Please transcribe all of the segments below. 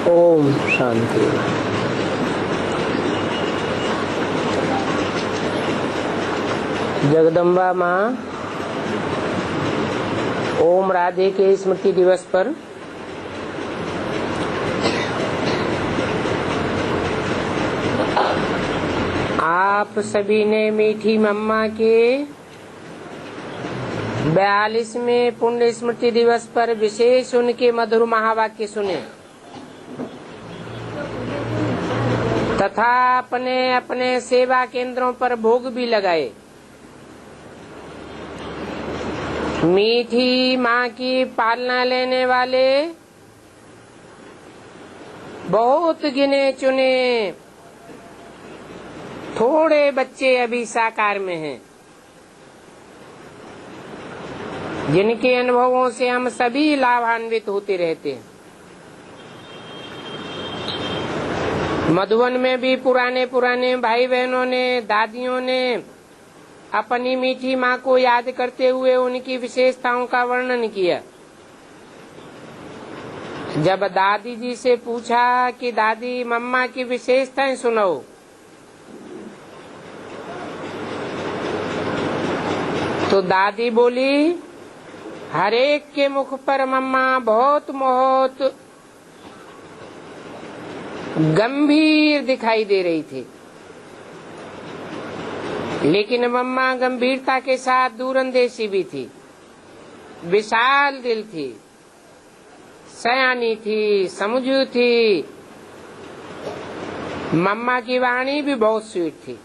ओम शांति। जगदम्बा माँ ओम राधे के स्मृति दिवस पर आप सभी ने मीठी मम्मा के 42वें पुण्य स्मृति दिवस पर विशेष उनके मधुर महावाक्य सुने तथा अपने अपने सेवा केंद्रों पर भोग भी लगाए। मीठी माँ की पालना लेने वाले बहुत गिने चुने थोड़े बच्चे अभी साकार में हैं, जिनके अनुभवों से हम सभी लाभान्वित होते रहते हैं। मधुबन में भी पुराने भाई बहनों ने, दादियों ने अपनी मीठी माँ को याद करते हुए उनकी विशेषताओं का वर्णन किया। जब दादी जी से पूछा कि दादी मम्मा की विशेषताएं सुनाओ, तो दादी बोली, हर एक के मुख पर मम्मा बहुत गंभीर दिखाई दे रही थी, लेकिन मम्मा गंभीरता के साथ दूरंदेशी भी थी, विशाल दिल थी, सयानी थी, समझू थी। मम्मा की वाणी भी बहुत स्वीट थी,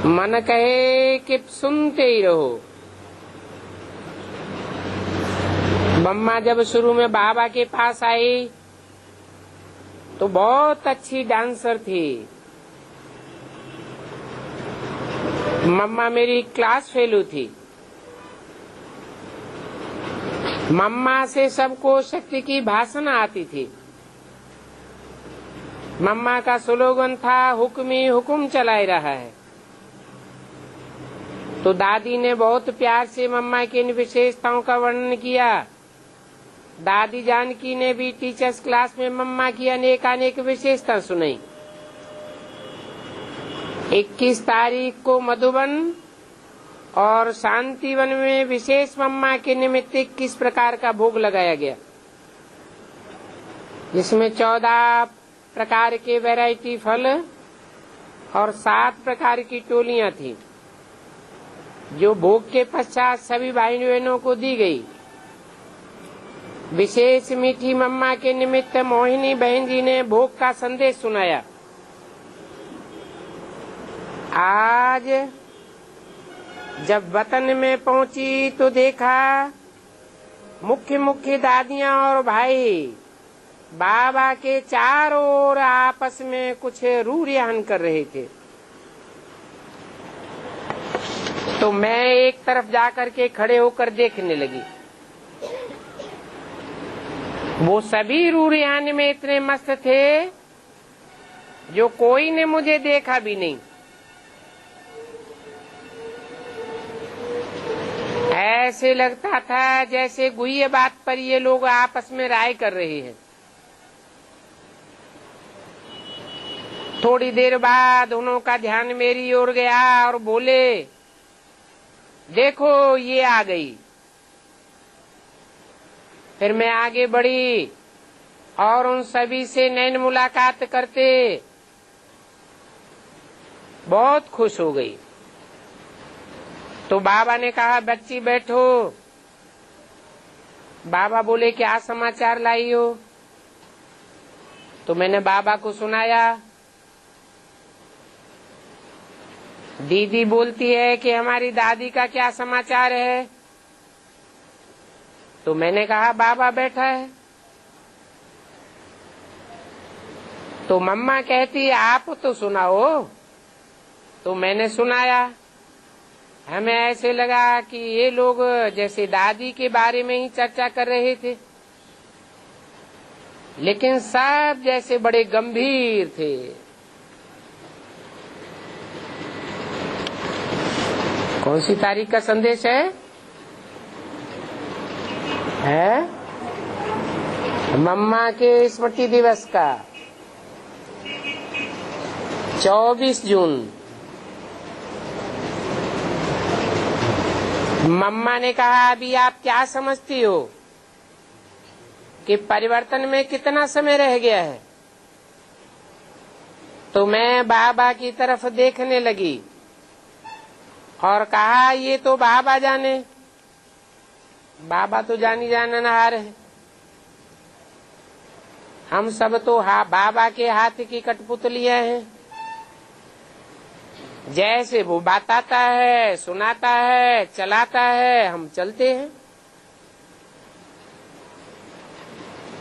मन कहे कि सुनते ही रहो। मम्मा जब शुरू में बाबा के पास आई तो बहुत अच्छी डांसर थी। मम्मा मेरी क्लास फेलो थी। मम्मा से सबको शक्ति की भाषण आती थी। मम्मा का स्लोगन था, हुक्मी हुकुम चलाए रहा है। तो दादी ने बहुत प्यार से मम्मा की इन विशेषताओं का वर्णन किया। दादी जानकी ने भी टीचर्स क्लास में मम्मा की अनेक विशेषता सुनाई। 21 तारीख को मधुबन और शांतिवन में विशेष मम्मा के निमित्त 21 प्रकार का भोग लगाया गया, जिसमें 14 प्रकार के वैरायटी फल और 7 प्रकार की टोलियां थी, जो भोग के पश्चात सभी भाई बहनों को दी गई। विशेष मीठी मम्मा के निमित्त मोहिनी बहन जी ने भोग का संदेश सुनाया। आज जब वतन में पहुंची तो देखा मुख्य दादियां और भाई बाबा के चारों ओर आपस में कुछ रूरियान कर रहे थे। तो मैं एक तरफ जाकर के खड़े होकर देखने लगी। वो सभी रूरियान में इतने मस्त थे जो कोई ने मुझे देखा भी नहीं। ऐसे लगता था जैसे गुइये बात पर ये लोग आपस में राय कर रहे हैं। थोड़ी देर बाद उन्हों का ध्यान मेरी ओर गया और बोले, देखो ये आ गई। फिर मैं आगे बढ़ी और उन सभी से नैन मुलाकात करते बहुत खुश हो गई। तो बाबा ने कहा, बच्ची बैठो। बाबा बोले, क्या समाचार लाई हो? तो मैंने बाबा को सुनाया। दीदी बोलती है कि हमारी दादी का क्या समाचार है? तो मैंने कहा, बाबा बैठा है। तो मम्मा कहती, आप तो सुनाओ। तो मैंने सुनाया। हमें ऐसे लगा कि ये लोग जैसे दादी के बारे में ही चर्चा कर रहे थे, लेकिन सब जैसे बड़े गंभीर थे। कौन सी तारीख का संदेश है? मम्मा के स्मृति दिवस का 24 जून मम्मा ने कहा, अभी आप क्या समझती हो कि परिवर्तन में कितना समय रह गया है? तो मैं बाबा की तरफ देखने लगी और कहा, ये तो बाबा जाने, बाबा तो जानी जाननहार है, हम सब तो बाबा के हाथ की कठपुतलियां हैं। जैसे वो बताता है, सुनाता है, चलाता है, हम चलते हैं।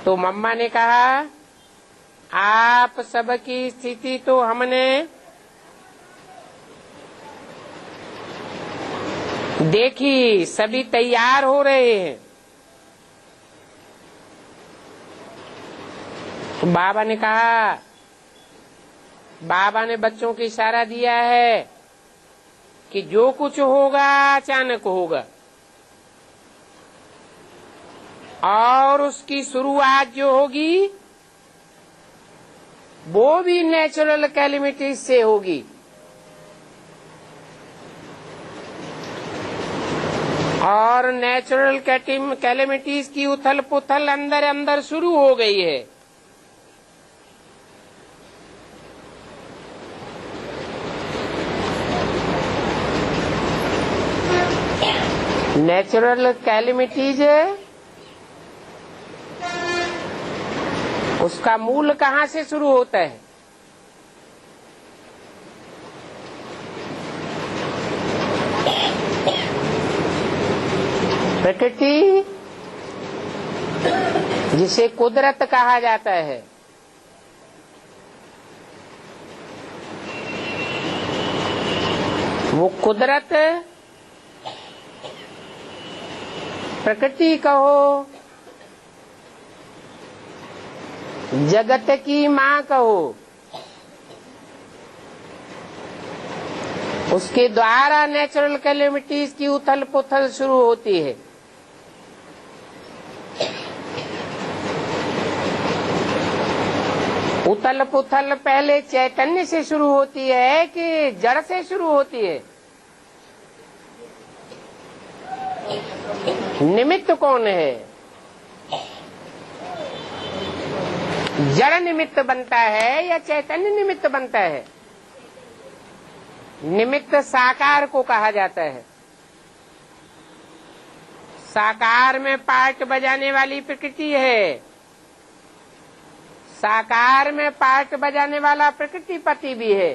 तो मम्मा ने कहा, आप सबकी स्थिति तो हमने देखी, सभी तैयार हो रहे हैं। तो बाबा ने कहा, बाबा ने बच्चों को इशारा दिया है कि जो कुछ होगा अचानक होगा और उसकी शुरुआत जो होगी वो भी नेचुरल कैलेमिटीज से होगी। और नेचुरल कैलेमिटीज की उथल पुथल अंदर अंदर शुरू हो गई है। नेचुरल कैलेमिटीज उसका मूल कहाँ से शुरू होता है? प्रकृति, जिसे कुदरत कहा जाता है, वो कुदरत, प्रकृति कहो, जगत की माँ कहो, उसके द्वारा नेचुरल कैलेमिटीज की उथल पुथल शुरू होती है। उथल पुथल पहले चैतन्य से शुरू होती है कि जड़ से शुरू होती है? निमित्त कौन है? जड़ निमित्त बनता है या चैतन्य निमित्त बनता है? निमित्त साकार को कहा जाता है। साकार में पार्ट बजाने वाली प्रकृति है, साकार में पार्ट बजाने वाला प्रकृति पति भी है।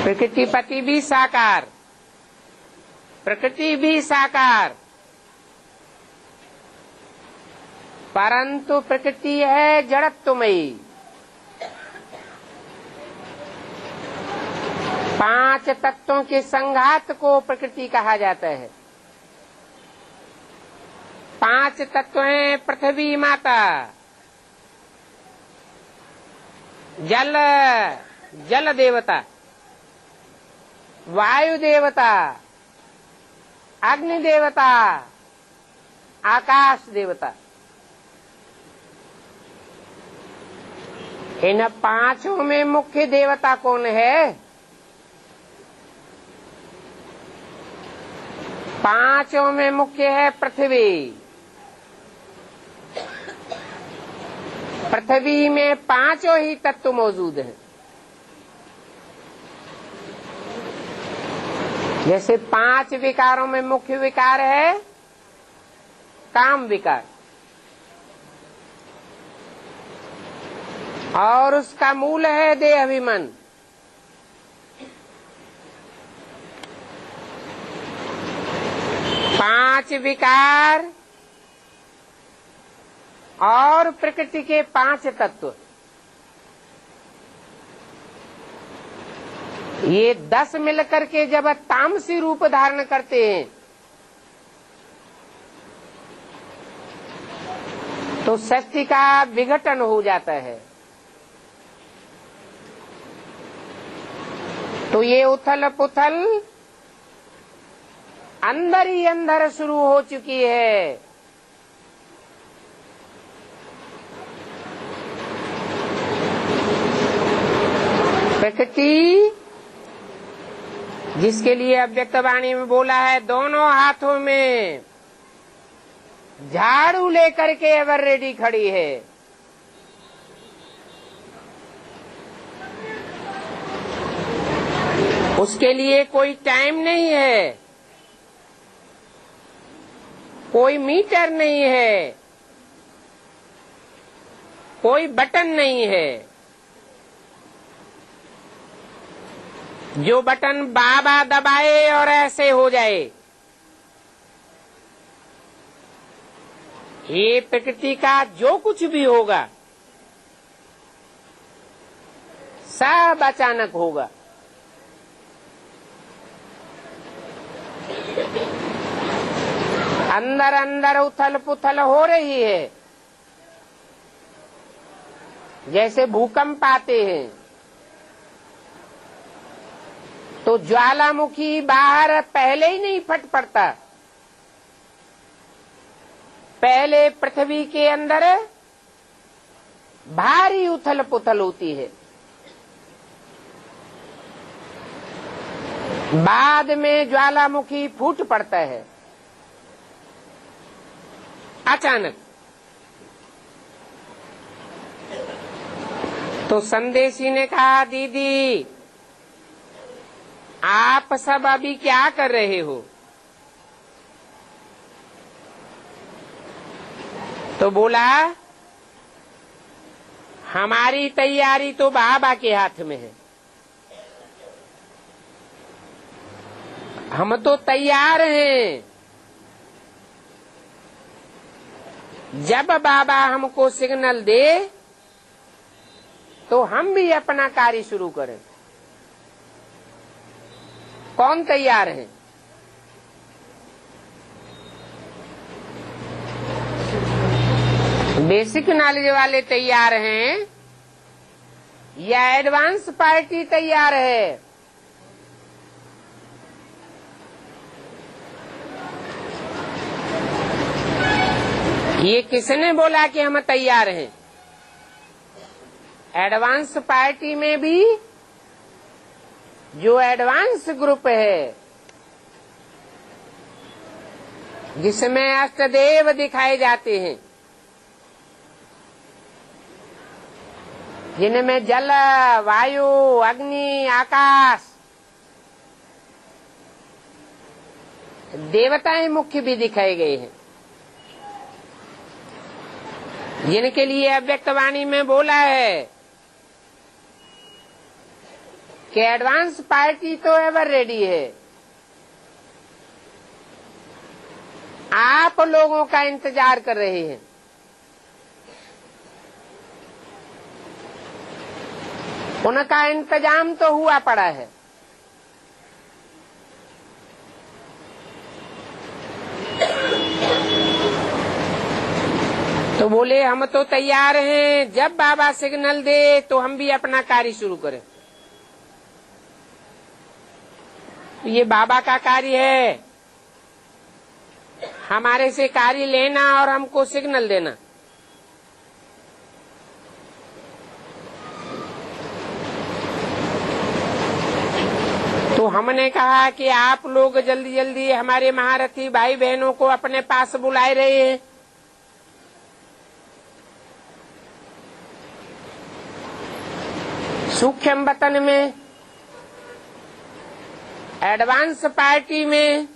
प्रकृति पति भी साकार, प्रकृति भी साकार, परंतु प्रकृति है जड़त्वमयी। 5 तत्वों के संघात को प्रकृति कहा जाता है। 5 तत्व हैं: पृथ्वी माता, जल देवता, वायु देवता, अग्नि देवता, आकाश देवता। इन 5 में मुख्य देवता कौन है? 5 में मुख्य है पृथ्वी। पृथ्वी में 5 ही तत्व मौजूद हैं। जैसे 5 विकारों में मुख्य विकार है काम विकार, और उसका मूल है देह अभिमान। पांच विकार और प्रकृति के 5 तत्व, ये 10 मिलकर के जब तामसी रूप धारण करते हैं तो सृष्टि का विघटन हो जाता है। तो ये उथल पुथल अंदर ही अंदर शुरू हो चुकी है। प्रकृति जिसके लिए अव्यक्त वाणी में बोला है, दोनों हाथों में झाड़ू लेकर के एवर रेडी खड़ी है। उसके लिए कोई टाइम नहीं है, कोई मीटर नहीं है, कोई बटन नहीं है। जो बटन बाबा दबाए और ऐसे हो जाए, ये प्रकृति का जो कुछ भी होगा सब अचानक होगा। अंदर अंदर उथल पुथल हो रही है, जैसे भूकंप आते हैं तो ज्वालामुखी बाहर पहले ही नहीं फट पड़ता, पहले पृथ्वी के अंदर भारी उथल पुथल होती है, बाद में ज्वालामुखी फूट पड़ता है अचानक। तो संदेशी ने कहा, दीदी आप सब अभी क्या कर रहे हो? तो बोला, हमारी तैयारी तो बाबा के हाथ में है, हम तो तैयार हैं। जब बाबा हमको सिग्नल दे तो हम भी अपना कार्य शुरू करें। कौन तैयार है? बेसिक नॉलेज वाले तैयार हैं या एडवांस पार्टी तैयार है? ये किसने बोला कि हम तैयार हैं? एडवांस पार्टी में भी जो एडवांस ग्रुप है, जिसमें अष्टदेव दिखाए जाते हैं, जिनमें जल, वायु, अग्नि, आकाश, देवताएं मुख्य भी दिखाए गए हैं, जिनके लिए अव्यक्त वाणी में बोला है कि एडवांस पार्टी तो एवर रेडी है, आप लोगों का इंतजार कर रहे हैं। उनका इंतजाम तो हुआ पड़ा है। तो बोले, हम तो तैयार हैं, जब बाबा सिग्नल दे तो हम भी अपना कार्य शुरू करें। ये बाबा का कार्य है, हमारे से कार्य लेना और हमको सिग्नल देना। तो हमने कहा कि आप लोग जल्दी जल्दी हमारे महारथी भाई बहनों को अपने पास बुलाए रहे हैं। सूक्ष्म वतन में, एडवांस पार्टी में,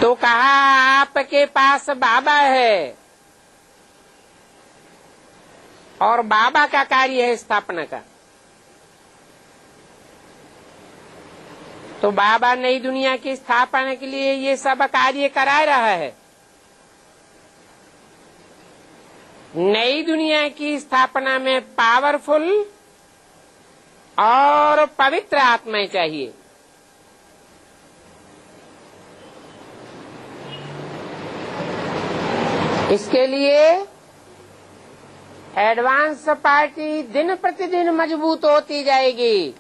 तो कहा आपके पास बाबा है और बाबा का कार्य है स्थापना का। तो बाबा नई दुनिया की स्थापना के लिए ये सब कार्य करा रहा है। नई दुनिया की स्थापना में पावरफुल और पवित्र आत्माएं चाहिए। इसके लिए एडवांस पार्टी दिन प्रतिदिन मजबूत होती जाएगी।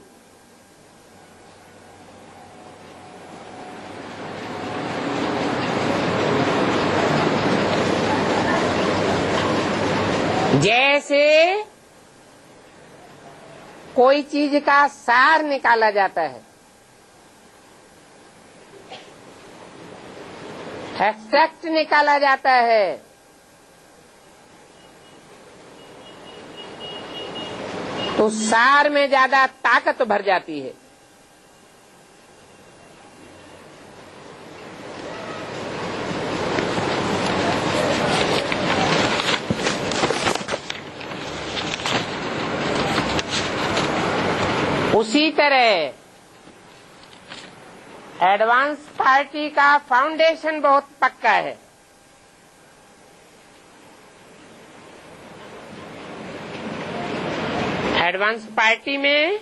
जैसे कोई चीज का सार निकाला जाता है, एक्सट्रैक्ट निकाला जाता है, तो सार में ज्यादा ताकत भर जाती है। उसी तरह एडवांस पार्टी का फाउंडेशन बहुत पक्का है। एडवांस पार्टी में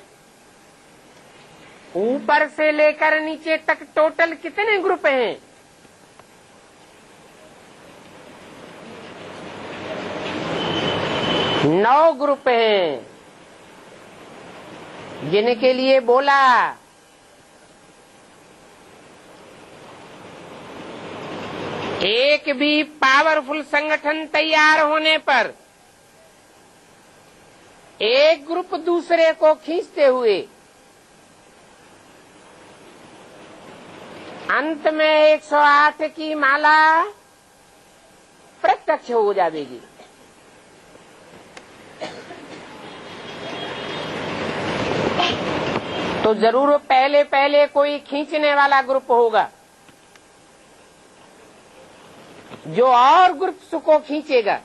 ऊपर से लेकर नीचे तक टोटल कितने ग्रुप हैं? 9 ग्रुप हैं, जिनके लिए बोला एक भी पावरफुल संगठन तैयार होने पर एक ग्रुप दूसरे को खींचते हुए अंत में 108 की माला प्रत्यक्ष हो जाएगी। तो जरूर पहले पहले कोई खींचने वाला ग्रुप होगा जो और ग्रुप्स को खींचेगा।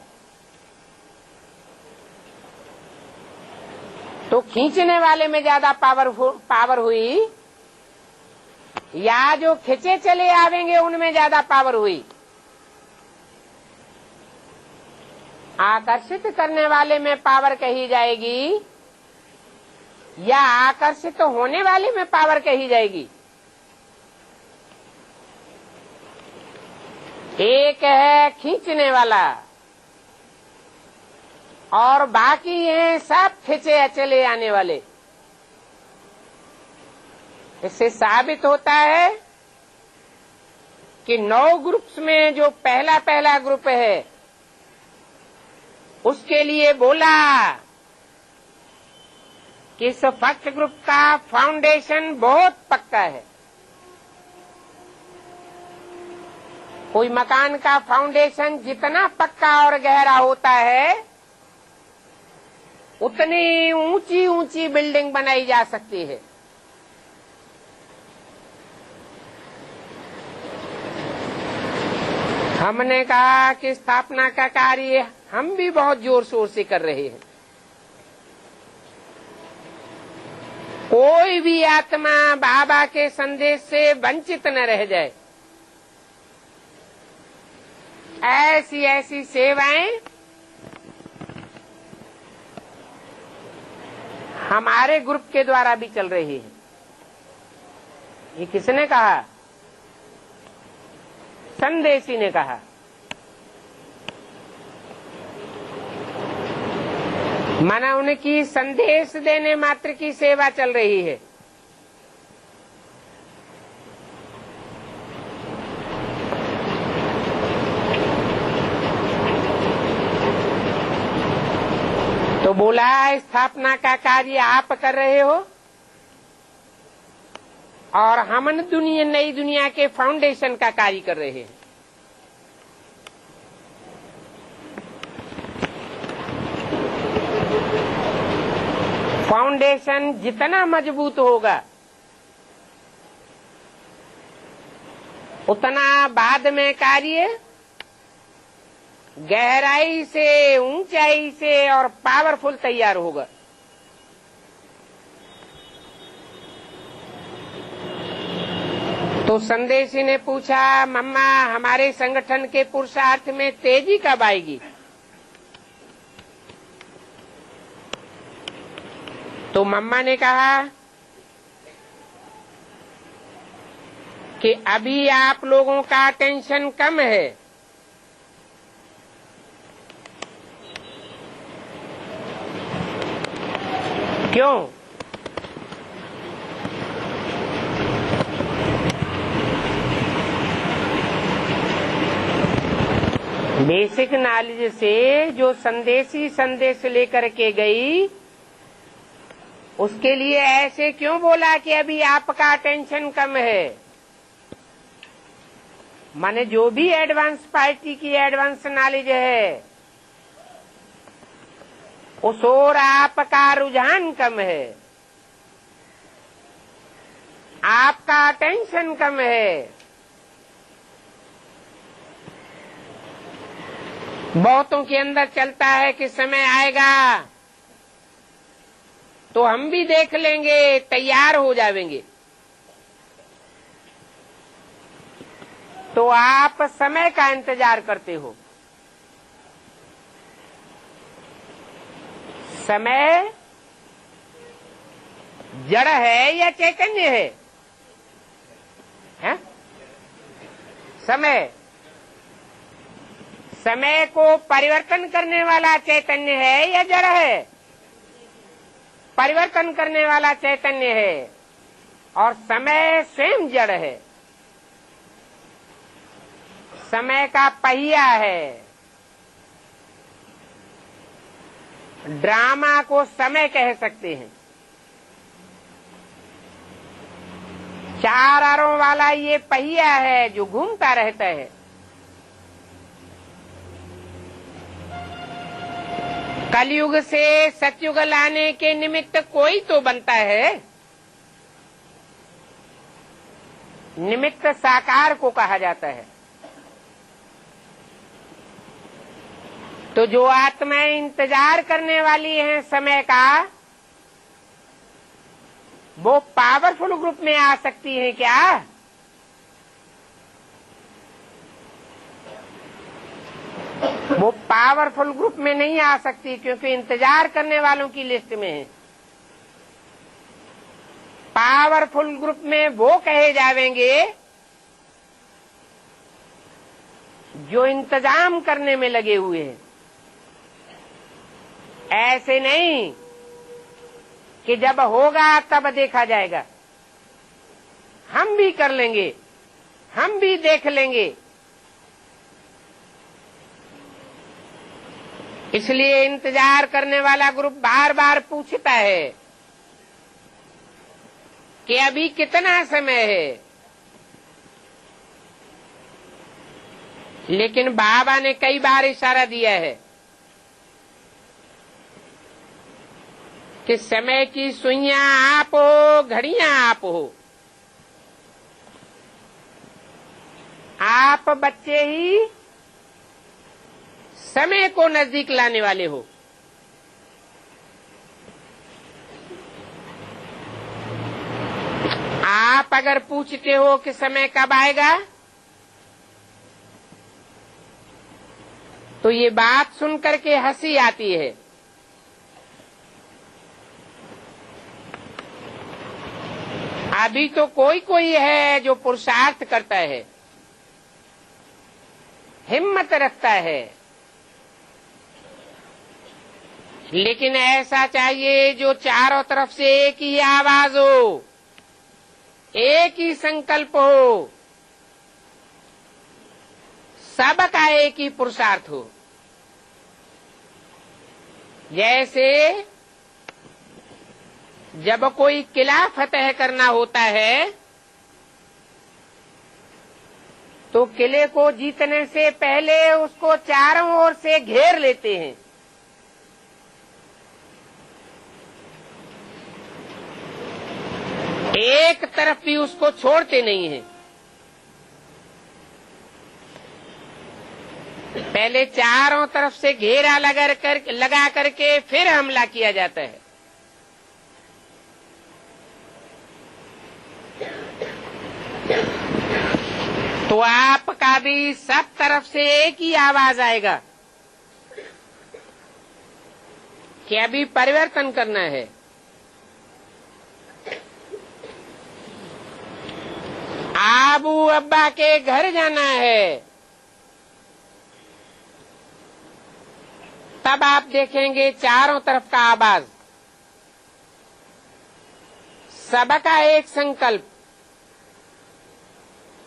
तो खींचने वाले में ज्यादा पावर हुई या जो खींचे चले आवेंगे उनमें ज्यादा पावर हुई? आकर्षित करने वाले में पावर कही जाएगी या आकर्षित होने वाले में पावर कही जाएगी? एक है खींचने वाला और बाकी हैं सब खींचे चले आने वाले। इससे साबित होता है कि 9 ग्रुप्स में जो पहला ग्रुप है उसके लिए बोला कि इस फर्स्ट ग्रुप का फाउंडेशन बहुत पक्का है। कोई मकान का फाउंडेशन जितना पक्का और गहरा होता है उतनी ऊंची ऊंची बिल्डिंग बनाई जा सकती है। हमने कहा कि स्थापना का कार्य हम भी बहुत जोर शोर से कर रहे हैं। कोई भी आत्मा बाबा के संदेश से वंचित न रह जाए, ऐसी ऐसी सेवाएं हमारे ग्रुप के द्वारा भी चल रही है। ये किसने कहा? संदेशी ने कहा। माना उनकी संदेश देने मात्र की सेवा चल रही है। तो बोला स्थापना का कार्य आप कर रहे हो और हम नई दुनिया के फाउंडेशन का कार्य कर रहे हैं। फाउंडेशन जितना मजबूत होगा उतना बाद में कार्य गहराई से, ऊंचाई से और पावरफुल तैयार होगा। तो संदेशी ने पूछा, मम्मा हमारे संगठन के पुरुषार्थ में तेजी कब आएगी? तो मम्मा ने कहा कि अभी आप लोगों का टेंशन कम है, क्यों? बेसिक नॉलेज से जो संदेशी संदेश लेकर के गई, उसके लिए ऐसे क्यों बोला कि अभी आपका अटेंशन कम है? माने जो भी एडवांस पार्टी की एडवांस नॉलेज है, उस ओर आपका रुझान कम है, आपका अटेंशन कम है। बहुतों के अंदर चलता है कि समय आएगा तो हम भी देख लेंगे, तैयार हो जाएंगे। तो आप समय का इंतजार करते हो। समय जड़ है या चैतन्य है? हैं? समय को परिवर्तन करने वाला चैतन्य है या जड़ है? परिवर्तन करने वाला चैतन्य है, और समय स्वयं जड़ है। समय का पहिया है। ड्रामा को समय कह सकते हैं। चार आरों वाला ये पहिया है जो घूमता रहता है। कलयुग से सतयुग लाने के निमित्त कोई तो बनता है। निमित्त साकार को कहा जाता है। तो जो आत्माएं इंतजार करने वाली हैं समय का, वो पावरफुल ग्रुप में आ सकती हैं क्या? वो पावरफुल ग्रुप में नहीं आ सकती, क्योंकि इंतजार करने वालों की लिस्ट में है। पावरफुल ग्रुप में वो कहे जाएंगे जो इंतजाम करने में लगे हुए हैं। ऐसे नहीं कि जब होगा तब देखा जाएगा, हम भी कर लेंगे, हम भी देख लेंगे। इसलिए इंतजार करने वाला ग्रुप बार बार पूछता है कि अभी कितना समय है। लेकिन बाबा ने कई बार इशारा दिया है कि समय की सुइयां आप हो, घड़ियां आप हो। आप बच्चे ही समय को नजदीक लाने वाले हो। आप अगर पूछते हो कि समय कब आएगा, तो ये बात सुनकर के हंसी आती है। अभी तो कोई कोई है जो पुरुषार्थ करता है, हिम्मत रखता है, लेकिन ऐसा चाहिए जो चारों तरफ से एक ही आवाज हो, एक ही संकल्प हो, सबका एक ही पुरुषार्थ हो। जैसे जब कोई किला फतेह करना होता है, तो किले को जीतने से पहले उसको चारों ओर से घेर लेते हैं। एक तरफ भी उसको छोड़ते नहीं हैं। पहले चारों तरफ से घेरा लगा करके फिर हमला किया जाता है। तो आपका भी सब तरफ से एक ही आवाज आएगा कि अभी परिवर्तन करना है। आबू अब्बा के घर जाना है। तब आप देखेंगे चारों तरफ का आवाज। सबका एक संकल्प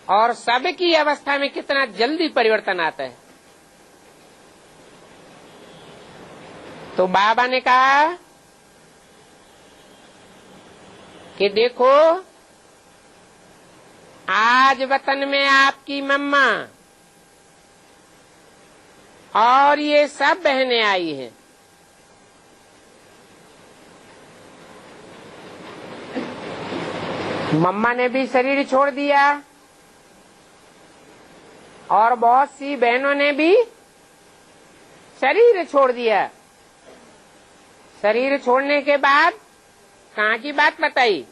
और सबकी अवस्था में कितना जल्दी परिवर्तन आता है। तो बाबा ने कहा कि देखो, आज वतन में आपकी मम्मा और ये सब बहनें आई हैं। मम्मा ने भी शरीर छोड़ दिया और बहुत सी बहनों ने भी शरीर छोड़ दिया। शरीर छोड़ने के बाद कहाँ की बात बताई?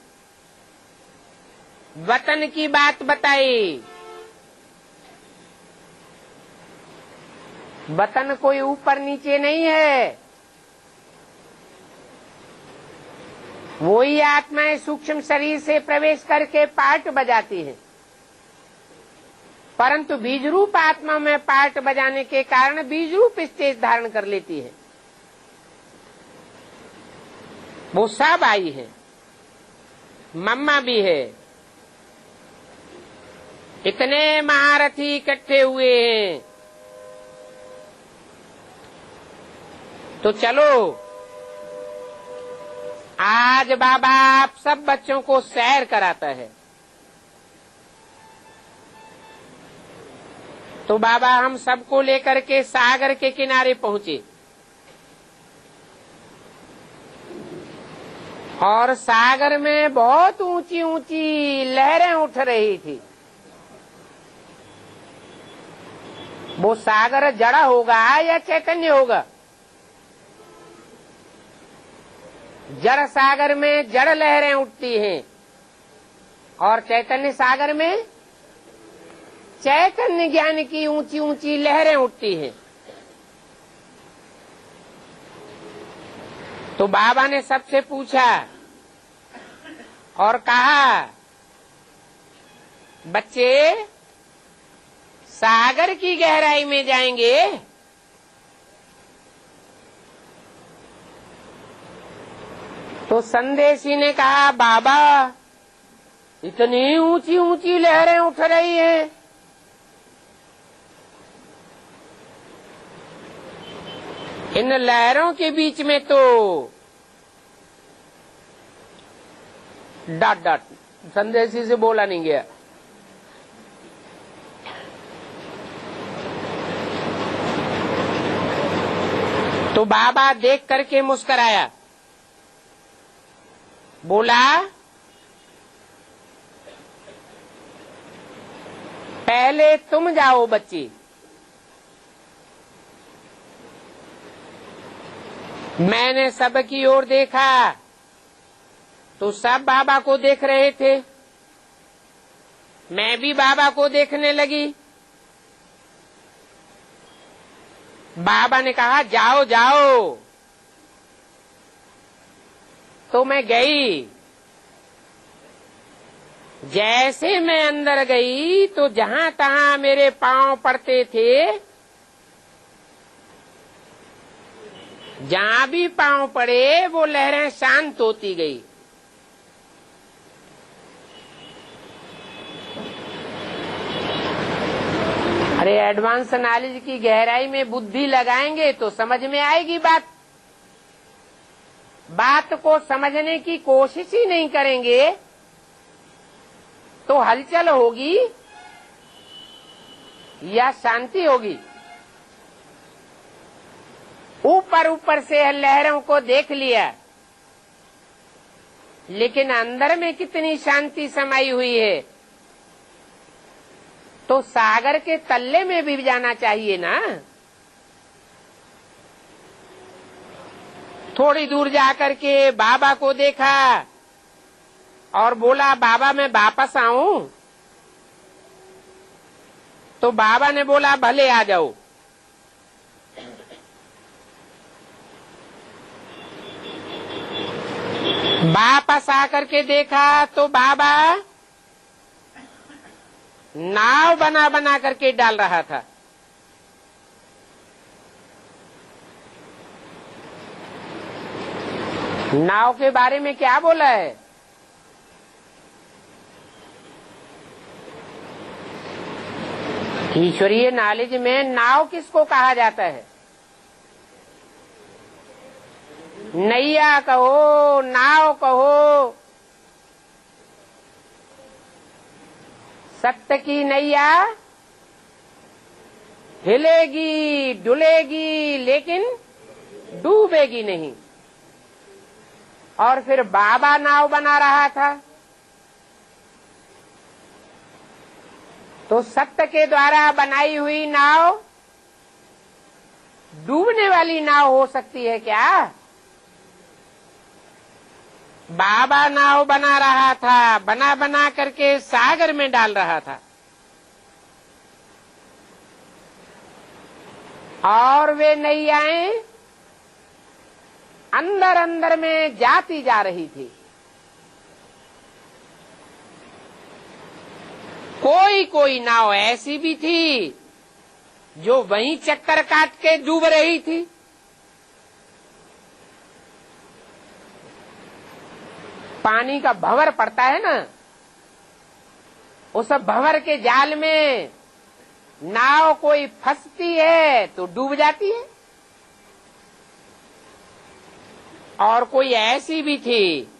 वतन की बात बताई। वतन कोई ऊपर नीचे नहीं है, वही आत्माएं सूक्ष्म शरीर से प्रवेश करके पार्ट बजाती है, परंतु बीज रूप आत्मा में पार्ट बजाने के कारण बीज रूप स्टेज धारण कर लेती है। वो सब आई है, मम्मा भी है। इतने महारथी इकट्ठे हुए हैं, तो चलो आज बाबा आप सब बच्चों को सैर कराता है। तो बाबा हम सबको लेकर के सागर के किनारे पहुंचे और सागर में बहुत ऊंची ऊंची लहरें उठ रही थी। वो सागर जड़ा होगा या चैतन्य होगा? जड़ सागर में जड़ लहरें उठती हैं और चैतन्य सागर में चैतन्य ज्ञान की ऊंची ऊंची लहरें उठती हैं। तो बाबा ने सबसे पूछा और कहा, बच्चे सागर की गहराई में जाएंगे? तो संदेशी ने कहा, बाबा इतनी ऊंची ऊंची लहरें उठ रही हैं, इन लहरों के बीच में तो डॉट डॉट संदेशी से बोला नहीं गया। तो बाबा देख करके मुस्कराया, बोला, पहले तुम जाओ बच्ची, मैंने सबकी ओर देखा तो सब बाबा को देख रहे थे, मैं भी बाबा को देखने लगी। बाबा ने कहा, जाओ जाओ। तो मैं गई। जैसे मैं अंदर गई तो जहां तहां मेरे पांव पड़ते थे, जहां भी पांव पड़े वो लहरें शांत होती गई। अरे एडवांस नॉलेज की गहराई में बुद्धि लगाएंगे तो समझ में आएगी बात। बात को समझने की कोशिश ही नहीं करेंगे तो हलचल होगी या शांति होगी? ऊपर ऊपर से लहरों को देख लिया, लेकिन अंदर में कितनी शांति समाई हुई है। तो सागर के तल्ले में भी जाना चाहिए ना। थोड़ी दूर जाकर के बाबा को देखा और बोला, बाबा मैं वापस आऊं? तो बाबा ने बोला, भले आ जाओ। वापस आकर के देखा तो बाबा नाव बना बना करके डाल रहा था। नाव के बारे में क्या बोला है? ईश्वरीय नॉलेज में नाव किसको कहा जाता है? नैया कहो, नाव कहो, सत्य की नैया हिलेगी डुलेगी लेकिन डूबेगी नहीं। और फिर बाबा नाव बना रहा था, तो सत्य के द्वारा बनाई हुई नाव डूबने वाली नाव हो सकती है क्या? बाबा नाव बना रहा था, बना बना करके सागर में डाल रहा था, और वे नैयाएं अंदर अंदर में जाती जा रही थी। कोई कोई नाव ऐसी भी थी जो वहीं चक्कर काट के डूब रही थी। पानी का भंवर पड़ता है ना, उस भंवर के जाल में नाव कोई फंसती है तो डूब जाती है, और कोई ऐसी भी थी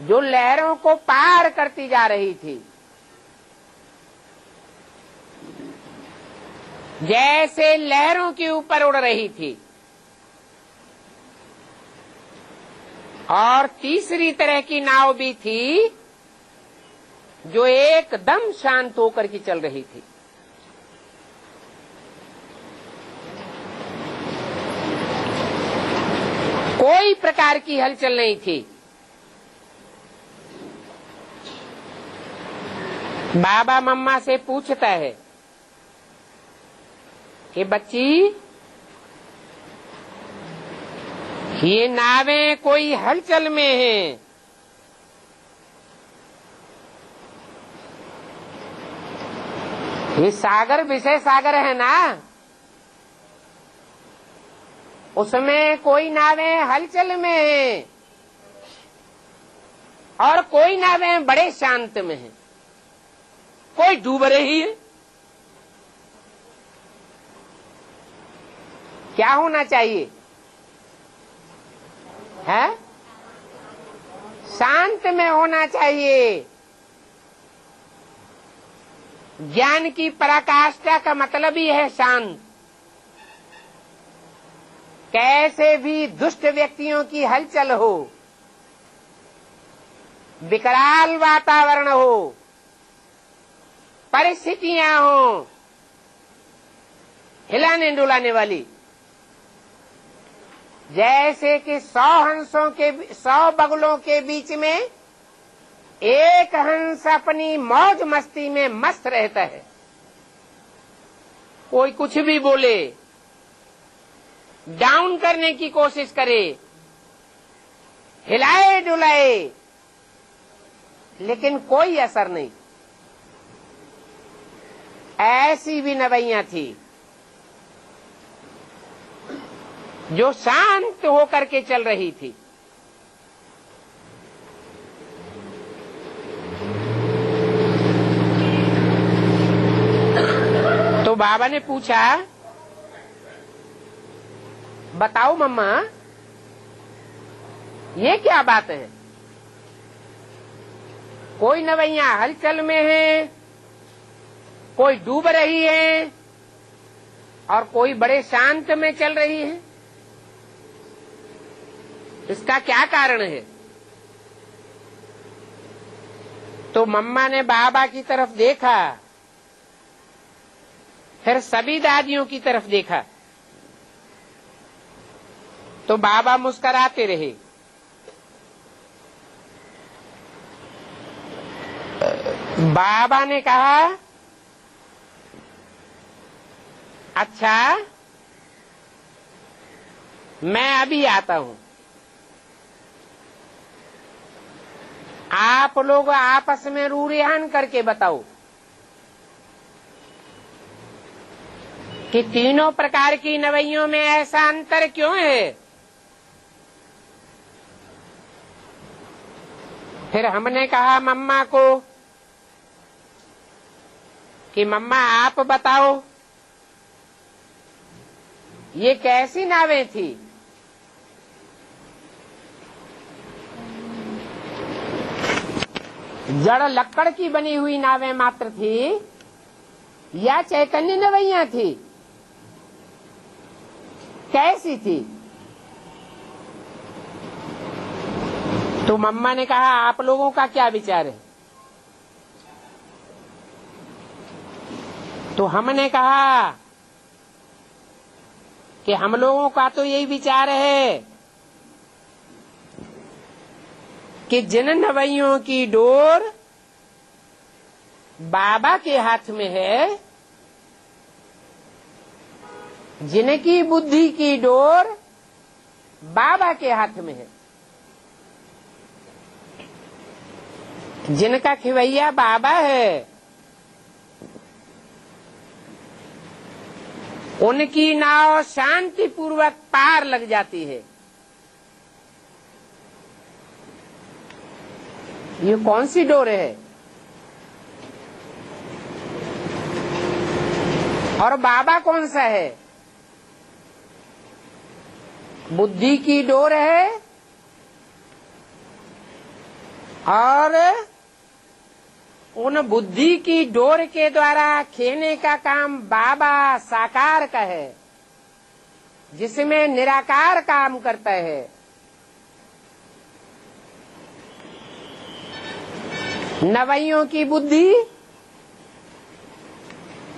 जो लहरों को पार करती जा रही थी। जैसे लहरों के ऊपर उड़ रही थी। और तीसरी तरह की नाव भी थी जो एकदम शांत होकर के चल रही थी। कोई प्रकार की हलचल नहीं थी। बाबा मम्मा से पूछता है कि बच्ची, ये नावें कोई हलचल में हैं, ये सागर विषय सागर है ना, उसमें कोई नावें हलचल में हैं और कोई नावें बड़े शांत में हैं, कोई डूब रही है। क्या होना चाहिए है? शांत में होना चाहिए। ज्ञान की पराकाष्ठा का मतलब ही है शांत। कैसे भी दुष्ट व्यक्तियों की हलचल हो, विकराल वातावरण हो, परिस्थितियां हो हिलाने डुलाने वाली, जैसे कि 100 बगुलों के बीच में एक हंस अपनी मौज मस्ती में मस्त रहता है। कोई कुछ भी बोले, डाउन करने की कोशिश करे, हिलाए डुलाए, लेकिन कोई असर नहीं। ऐसी भी नवैया थी जो शांत होकर के चल रही थी। तो बाबा ने पूछा, बताओ मम्मा, ये क्या बात है? कोई नवैया हलचल में है, कोई डूब रही है और कोई बड़े शांत में चल रही है। इसका क्या कारण है? तो मम्मा ने बाबा की तरफ देखा, फिर सभी दादियों की तरफ देखा, तो बाबा मुस्कुराते रहे। बाबा ने कहा, अच्छा, मैं अभी आता हूं। आप लोग आपस में रूरियान करके बताओ कि तीनों प्रकार की नवैयों में ऐसा अंतर क्यों है? फिर हमने कहा मम्मा को कि मम्मा आप बताओ ये कैसी नावें थी? जड़ लक्कड़ की बनी हुई नावें मात्र थी या चैतन्य नवैया थी? कैसी थी? तो मम्मा ने कहा आप लोगों का क्या विचार है? तो हमने कहा कि हम लोगों का तो यही विचार है कि जिन नवैयों की डोर बाबा के हाथ में है, जिनकी बुद्धि की डोर बाबा के हाथ में है, जिनका खिवैया बाबा है, उनकी नाव शांति पूर्वक पार लग जाती है। ये कौन सी डोर है? और बाबा कौन सा है? बुद्धि की डोर है और उन बुद्धि की डोर के द्वारा खेने का काम बाबा साकार का है, जिसमें निराकार काम करता है। नवैयों की बुद्धि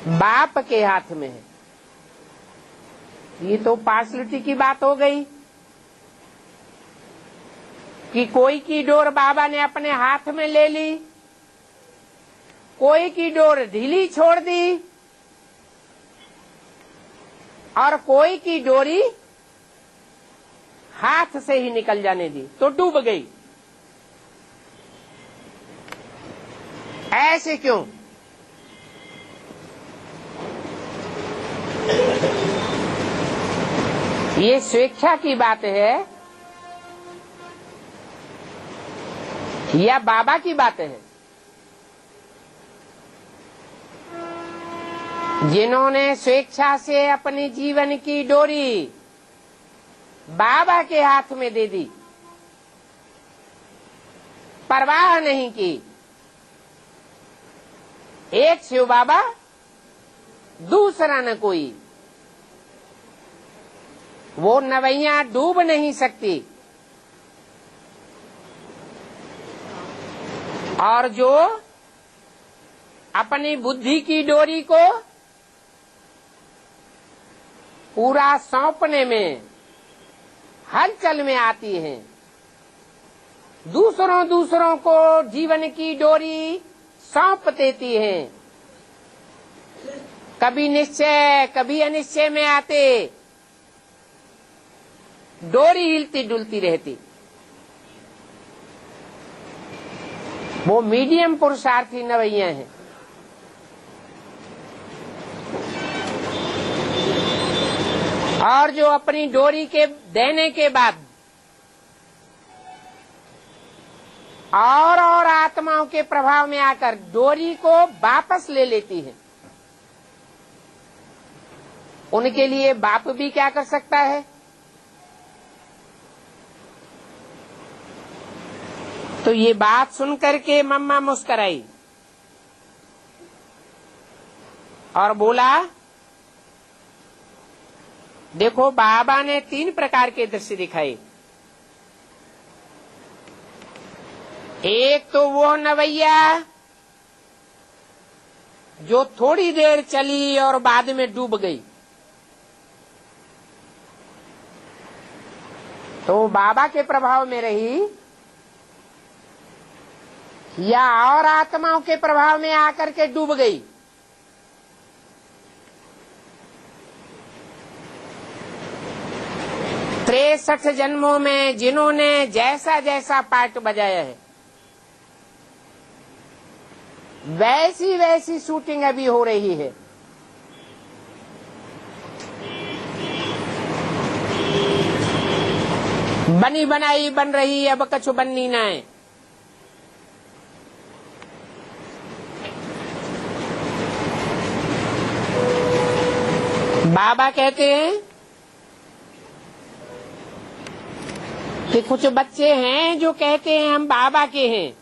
बाप के हाथ में है। ये तो पार्शलिटी की बात हो गई कि कोई की डोर बाबा ने अपने हाथ में ले ली, कोई की डोर ढीली छोड़ दी और कोई की डोरी हाथ से ही निकल जाने दी तो डूब गई। ऐसे क्यों? ये स्वेच्छा की बात है या बाबा की बात है? जिन्होंने स्वेच्छा से अपनी जीवन की डोरी बाबा के हाथ में दे दी, परवाह नहीं की, एक शिव बाबा दूसरा न कोई, वो नवैया डूब नहीं सकती। और जो अपनी बुद्धि की डोरी को पूरा सौंपने में हलचल में आती हैं, दूसरों को जीवन की डोरी सौंप देती हैं, कभी निश्चय कभी अनिश्चय में आते डोरी हिलती डुलती रहती। वो मीडियम पुरुषार्थी नवैया हैं। और जो अपनी डोरी के देने के बाद और आत्माओं के प्रभाव में आकर डोरी को वापस ले लेती है, उनके लिए बाप भी क्या कर सकता है? तो ये बात सुन करके मम्मा मुस्कराई और बोला, देखो बाबा ने 3 प्रकार के दृश्य दिखाए। एक तो वो नवैया जो थोड़ी देर चली और बाद में डूब गई, तो बाबा के प्रभाव में रही या और आत्माओं के प्रभाव में आकर के डूब गई। तिरसठ जन्मों में जिन्होंने जैसा जैसा पार्ट बजाया है, वैसी वैसी शूटिंग अभी हो रही है। बनी बनाई बन रही, अब कछु बननी ना है। बाबा कहते हैं कि कुछ बच्चे हैं जो कहते हैं हम बाबा के हैं,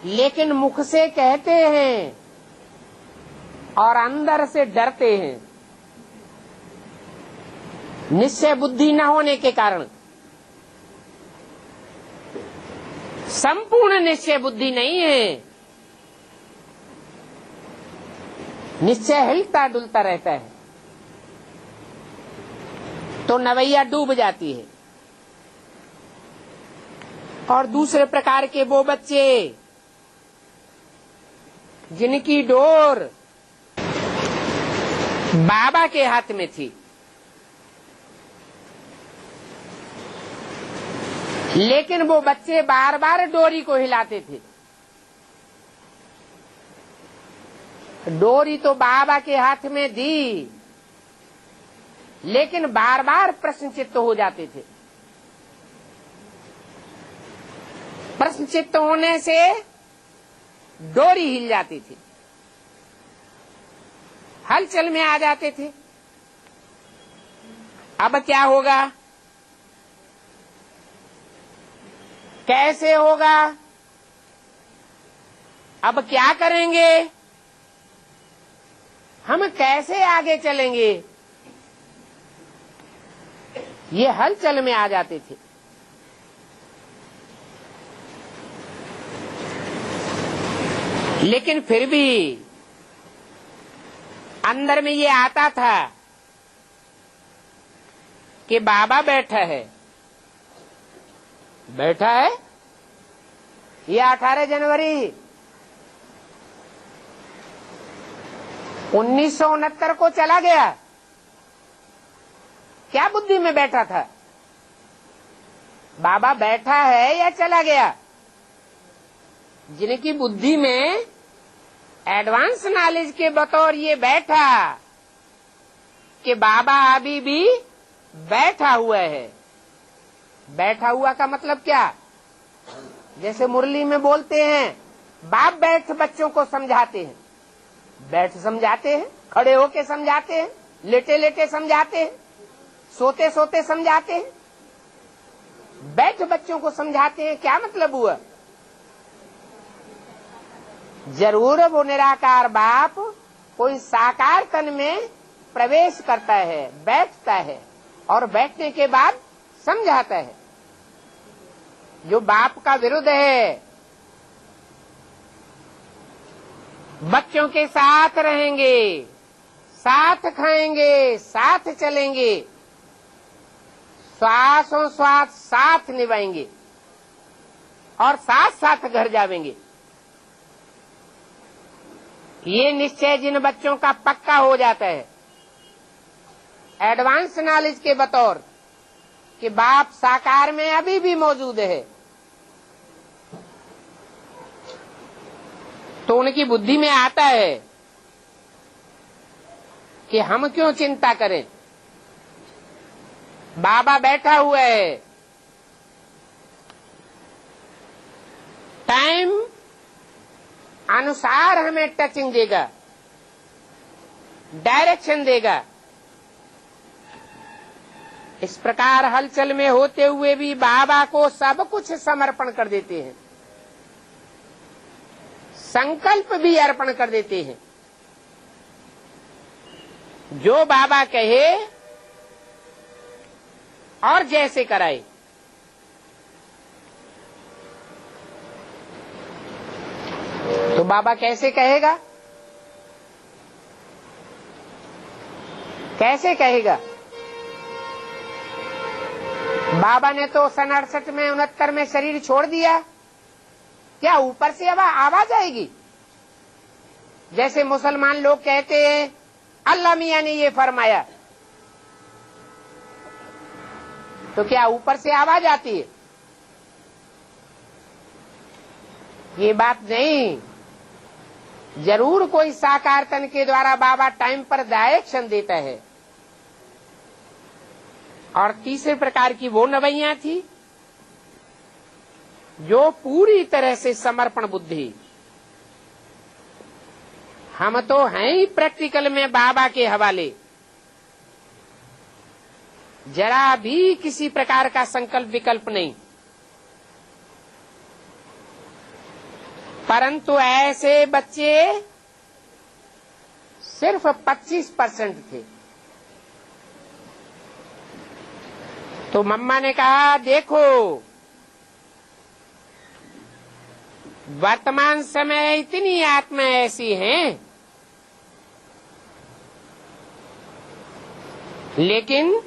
लेकिन मुख से कहते हैं और अंदर से डरते हैं, निश्चय बुद्धि न होने के कारण। संपूर्ण निश्चय बुद्धि नहीं है, निश्चय हिलता डुलता रहता है, तो नवैया डूब जाती है। और दूसरे प्रकार के वो बच्चे जिनकी डोर बाबा के हाथ में थी, लेकिन वो बच्चे बार बार डोरी को हिलाते थे। डोरी तो बाबा के हाथ में दी, लेकिन बार बार प्रश्नचित्त हो जाते थे। प्रश्नचित्त होने से डोरी हिल जाती थी, हलचल में आ जाते थे। अब क्या होगा, कैसे होगा, अब क्या करेंगे, हम कैसे आगे चलेंगे, ये हलचल में आ जाते थे। लेकिन फिर भी अंदर में ये आता था कि बाबा बैठा है। ये 18 जनवरी 1969 को चला गया, क्या बुद्धि में बैठा था? बाबा बैठा है या चला गया? जिनकी बुद्धि में एडवांस नॉलेज के बतौर ये बैठा कि बाबा अभी भी बैठा हुआ है। बैठा हुआ का मतलब क्या? जैसे मुरली में बोलते हैं, बाप बैठ बच्चों को समझाते हैं। बैठ समझाते हैं, खड़े होके समझाते हैं, लेटे लेटे समझाते हैं, सोते सोते समझाते हैं। बैठ बच्चों को समझाते हैं, क्या मतलब हुआ? जरूर वो निराकार बाप कोई साकार तन में प्रवेश करता है, बैठता है और बैठने के बाद समझाता है। जो बाप का विरुद्ध है, बच्चों के साथ रहेंगे, साथ खाएंगे, साथ चलेंगे, श्वासों श्वास साथ निभाएंगे और साथ साथ घर जावेंगे। ये निश्चय जिन बच्चों का पक्का हो जाता है एडवांस नॉलेज के बतौर कि बाप साकार में अभी भी मौजूद है, तो उनकी बुद्धि में आता है कि हम क्यों चिंता करें, बाबा बैठा हुआ है। टाइम अनुसार हमें टचिंग देगा, डायरेक्शन देगा। इस प्रकार हलचल में होते हुए भी बाबा को सब कुछ समर्पण कर देते हैं, संकल्प भी अर्पण कर देते हैं। जो बाबा कहे और जैसे कराए। तो बाबा कैसे कहेगा? कैसे कहेगा? बाबा ने तो सन 68 में 69 में शरीर छोड़ दिया, क्या ऊपर से अब आवाज आएगी? जैसे मुसलमान लोग कहते हैं अल्लाह मियां ने ये फरमाया, तो क्या ऊपर से आवाज आती है? ये बात नहीं। जरूर कोई साकार तन के द्वारा बाबा टाइम पर डायरेक्शन देता है। और तीसरे प्रकार की वो नवैया थी जो पूरी तरह से समर्पण बुद्धि, हम तो हैं ही प्रैक्टिकल में बाबा के हवाले। जरा भी किसी प्रकार का संकल्प विकल्प नहीं। परंतु ऐसे बच्चे सिर्फ 25% थे। तो मम्मा ने कहा, देखो वर्तमान समय इतनी आत्मा ऐसी हैं, लेकिन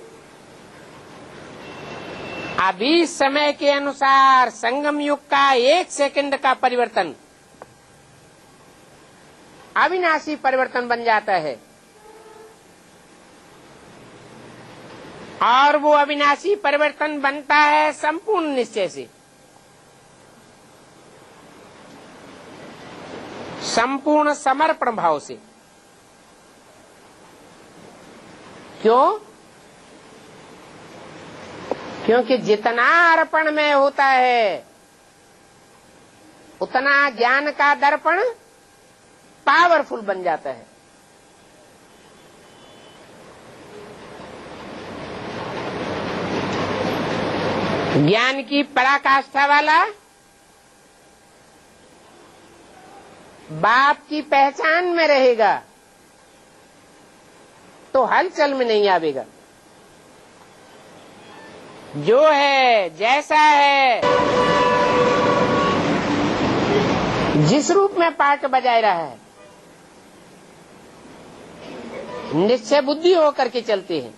अभी समय के अनुसार संगम युग का 1 सेकंड का परिवर्तन अविनाशी परिवर्तन बन जाता है, और वो अविनाशी परिवर्तन बनता है संपूर्ण निश्चय से, संपूर्ण समर्पण भाव से। क्यों? क्योंकि जितना अर्पण में होता है उतना ज्ञान का दर्पण पावरफुल बन जाता है। ज्ञान की पराकाष्ठा वाला बाप की पहचान में रहेगा तो हलचल में नहीं आवेगा। जो है, जैसा है, जिस रूप में पाठ बजाय रहा है, निश्चय बुद्धि होकर के चलते हैं।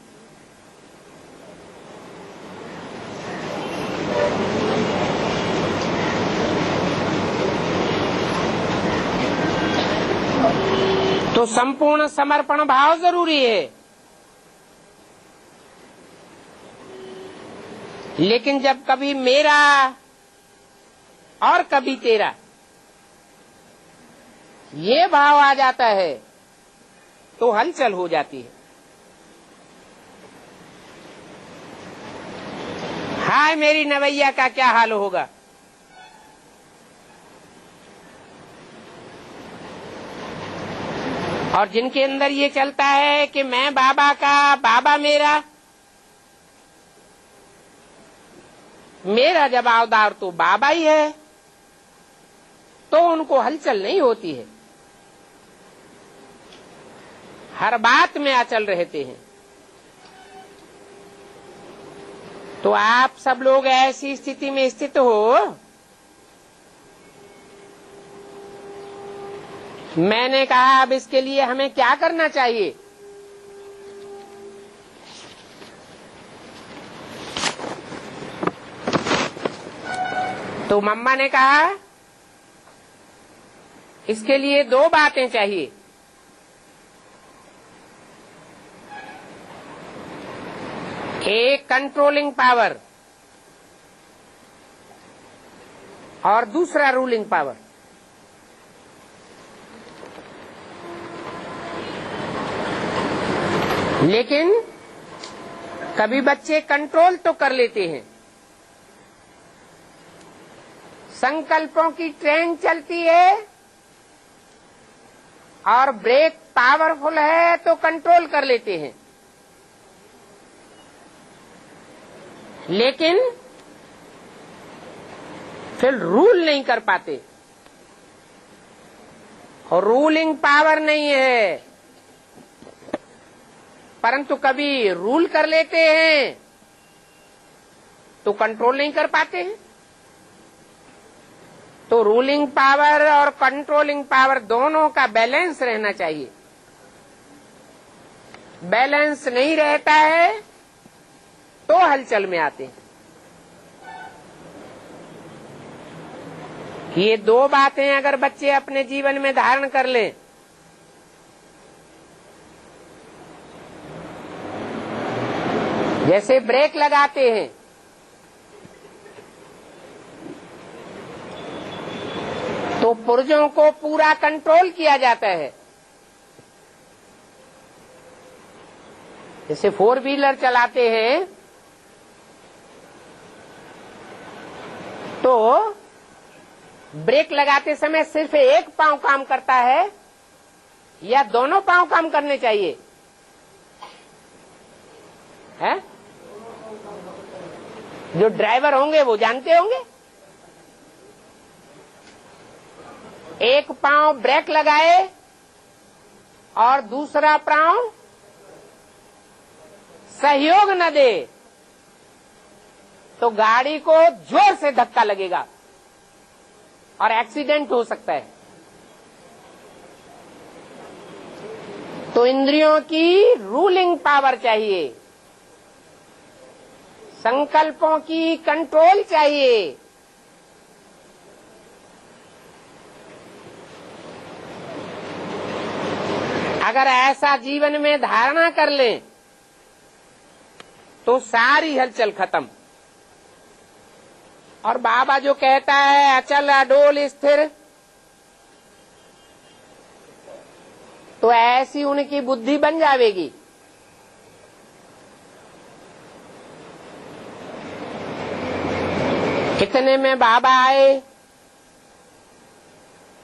तो संपूर्ण समर्पण भाव जरूरी है, लेकिन जब कभी मेरा और कभी तेरा ये भाव आ जाता है तो हलचल हो जाती है। हाय मेरी नवैया का क्या हाल होगा। और जिनके अंदर ये चलता है कि मैं बाबा का, बाबा मेरा जब अवतार तो बाबा ही है, तो उनको हलचल नहीं होती है, हर बात में अचल रहते हैं। तो आप सब लोग ऐसी स्थिति में स्थित हो। मैंने कहा अब इसके लिए हमें क्या करना चाहिए। तो मम्मा ने कहा इसके लिए 2 बातें चाहिए। एक कंट्रोलिंग पावर और दूसरा रूलिंग पावर। लेकिन कभी बच्चे कंट्रोल तो कर लेते हैं, संकल्पों की ट्रेन चलती है और ब्रेक पावरफुल है तो कंट्रोल कर लेते हैं, लेकिन फिर रूल नहीं कर पाते। और रूलिंग पावर नहीं है, परंतु कभी रूल कर लेते हैं तो कंट्रोल नहीं कर पाते हैं। तो रूलिंग पावर और कंट्रोलिंग पावर दोनों का बैलेंस रहना चाहिए। बैलेंस नहीं रहता है तो हलचल में आते हैं। ये 2 बातें अगर बच्चे अपने जीवन में धारण कर लें जैसे ब्रेक लगाते हैं तो पुर्जों को पूरा कंट्रोल किया जाता है। जैसे 4 व्हीलर चलाते हैं तो ब्रेक लगाते समय सिर्फ एक पांव काम करता है या दोनों पांव काम करने चाहिए? है? जो ड्राइवर होंगे वो जानते होंगे। एक पांव ब्रेक लगाए और दूसरा पांव सहयोग न दे तो गाड़ी को जोर से धक्का लगेगा और एक्सीडेंट हो सकता है। तो इंद्रियों की रूलिंग पावर चाहिए, संकल्पों की कंट्रोल चाहिए। अगर ऐसा जीवन में धारणा कर लें तो सारी हलचल खत्म। और बाबा जो कहता है अचल अडोल स्थिर, तो ऐसी उनकी बुद्धि बन जाएगी। इतने में बाबा आए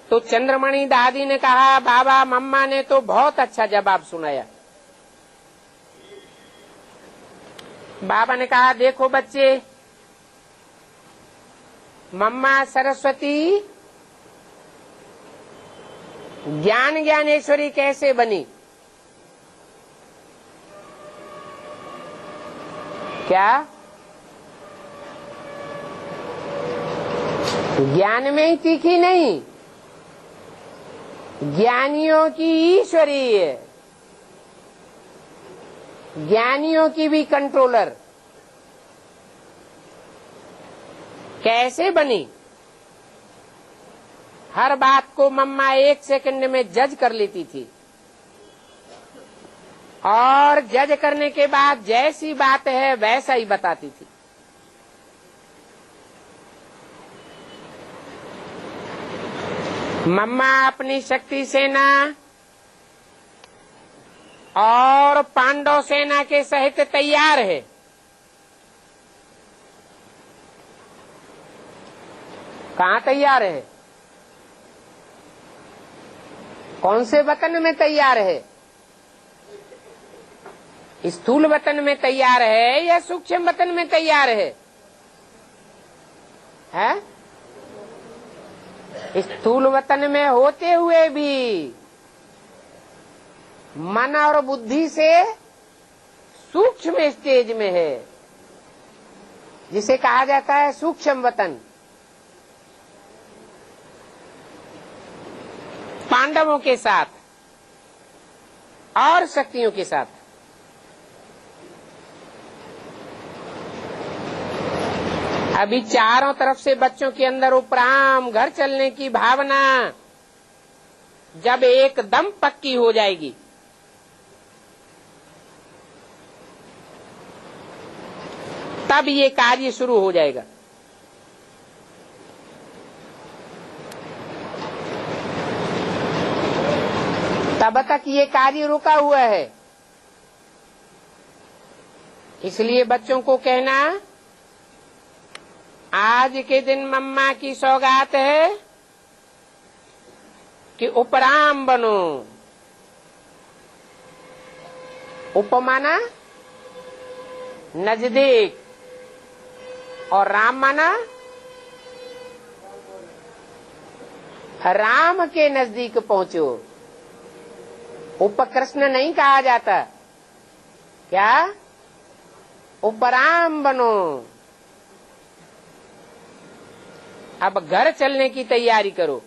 तो चंद्रमणि दादी ने कहा, बाबा मम्मा ने तो बहुत अच्छा जवाब सुनाया। बाबा ने कहा, देखो बच्चे, मम्मा सरस्वती ज्ञान ज्ञानेश्वरी कैसे बनी? क्या ज्ञान में ही तीखी नहीं, ज्ञानियों की ईश्वरी है, ज्ञानियों की भी कंट्रोलर। कैसे बनी? हर बात को मम्मा 1 सेकंड में जज कर लेती थी और जज करने के बाद जैसी बात है वैसा ही बताती थी। मम्मा अपनी शक्ति सेना और पांडव सेना के सहित तैयार है। कहाँ तैयार है? कौन से वतन में तैयार है? स्थूल वतन में तैयार है या सूक्ष्म वतन में तैयार है? हैं? स्थूल वतन में होते हुए भी मन और बुद्धि से सूक्ष्म स्टेज में है, जिसे कहा जाता है सूक्ष्म वतन। पांडवों के साथ और शक्तियों के साथ। अभी चारों तरफ से बच्चों के अंदर उपराम घर चलने की भावना जब एकदम पक्की हो जाएगी, तब ये कार्य शुरू हो जाएगा। तब तक ये कार्य रुका हुआ है। इसलिए बच्चों को कहना, आज के दिन मम्मा की सौगात है कि उपराम बनो। उपमाना नजदीक और राम माना राम के नजदीक पहुंचो। उपकृष्ण नहीं कहा जाता, क्या? उपराम बनो। अब घर चलने की तैयारी करो।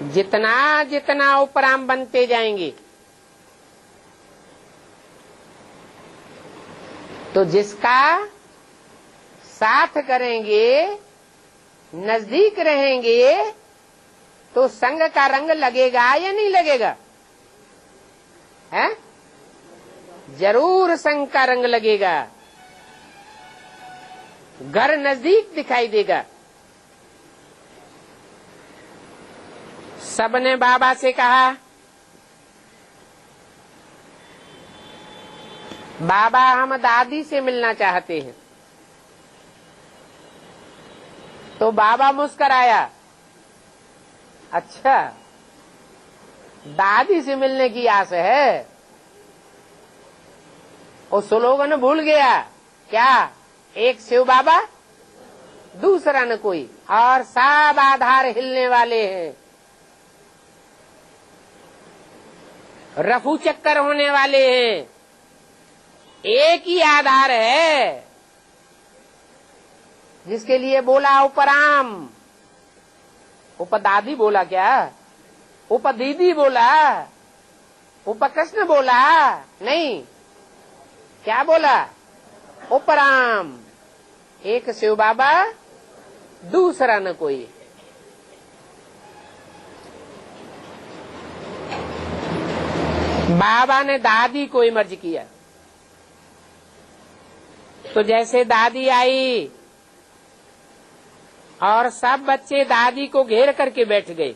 जितना जितना उपराम बनते जाएंगे तो जिसका साथ करेंगे, नजदीक रहेंगे, तो संग का रंग लगेगा या नहीं लगेगा? है? जरूर संग का रंग लगेगा। घर नजदीक दिखाई देगा। सबने बाबा से कहा, बाबा हम दादी से मिलना चाहते हैं। तो बाबा मुस्कराया, अच्छा, दादी से मिलने की आस है। वो स्लोगन भूल गया क्या? एक शिव बाबा दूसरा न कोई, और सब आधार हिलने वाले हैं, रफू चक्कर होने वाले हैं। एक ही आधार है जिसके लिए बोला उपराम। उपदादी बोला क्या? उपदीदी बोला? उपकृष्ण बोला? नहीं, क्या बोला? उपराम। एक शिव बाबा दूसरा न कोई। बाबा ने दादी को इमर्ज किया, तो जैसे दादी आई और सब बच्चे दादी को घेर करके बैठ गए,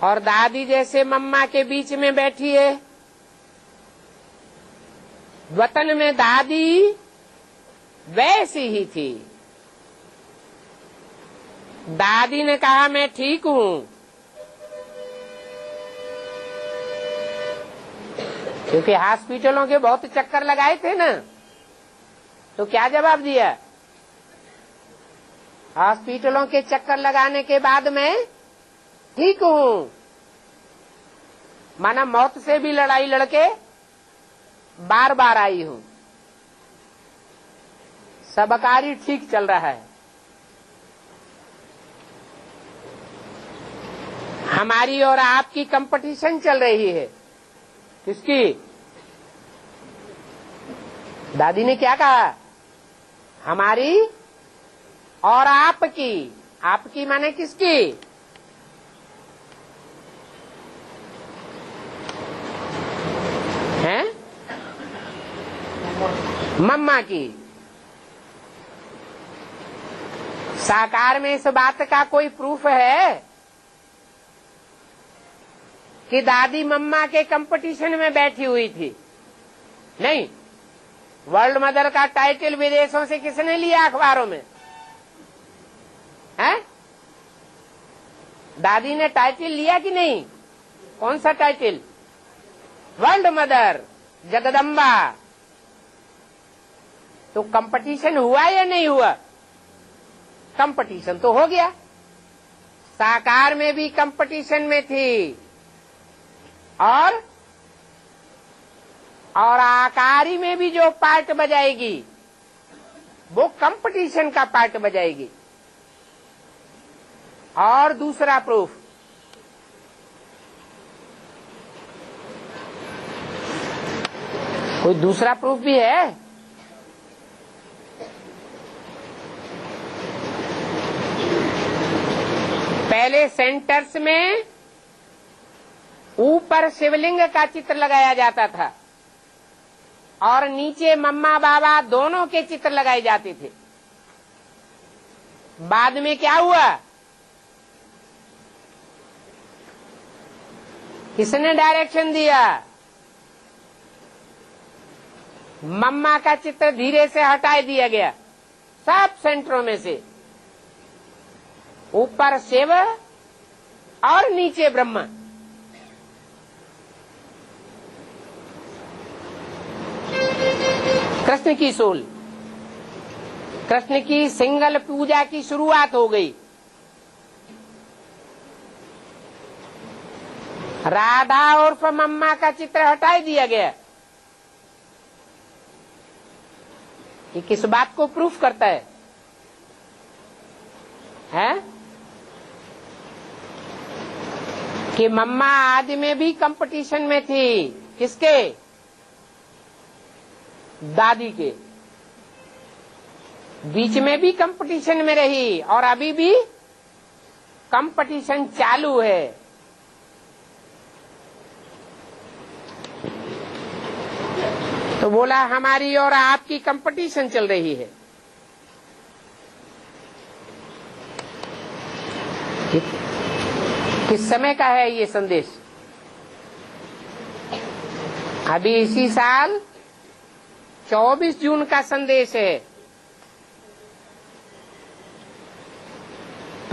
और दादी जैसे मम्मा के बीच में बैठी है। वतन में दादी वैसी ही थी। दादी ने कहा मैं ठीक हूं, क्योंकि हॉस्पिटलों के बहुत चक्कर लगाए थे ना। तो क्या जवाब दिया? हॉस्पिटलों के चक्कर लगाने के बाद मैं ठीक हूं। माना मौत से भी लड़ाई लड़के बार बार आई हूं, सब कार्य ठीक चल रहा है। हमारी और आपकी कंपटीशन चल रही है। किसकी? दादी ने क्या कहा? हमारी और आपकी। आपकी माने किसकी? हैं? मम्मा की। साकार में इस बात का कोई प्रूफ है कि दादी मम्मा के कंपटीशन में बैठी हुई थी? नहीं। वर्ल्ड मदर का टाइटल विदेशों से किसने लिया अखबारों में? हैं? दादी ने टाइटल लिया कि नहीं? कौन सा टाइटल? World mother, Jagdamba. तो कंपटीशन हुआ या नहीं हुआ? कंपटीशन तो हो गया। साकार में भी कंपटीशन में थी, और आकारी में भी जो पार्ट बजाएगी वो कंपटीशन का पार्ट बजाएगी। और दूसरा प्रूफ, कोई दूसरा प्रूफ भी है? पहले सेंटर्स में ऊपर शिवलिंग का चित्र लगाया जाता था और नीचे मम्मा बाबा दोनों के चित्र लगाए जाते थे। बाद में क्या हुआ? किसने डायरेक्शन दिया? मम्मा का चित्र धीरे से हटा दिया गया सब सेंटरों में से। ऊपर शिव और नीचे ब्रह्मा। कृष्ण की सोल, कृष्ण की सिंगल पूजा की शुरुआत हो गई। राधा उर्फ मम्मा का चित्र हटा दिया गया। ये किस बात को प्रूफ करता है? हैं? कि मम्मा आदि में भी कंपटीशन में थी। किसके? दादी के। बीच में भी कंपटीशन में रही और अभी भी कंपटीशन चालू है। तो बोला हमारी और आपकी कंपटीशन चल रही है। किस समय का है ये संदेश? अभी इसी साल 24 जून का संदेश है।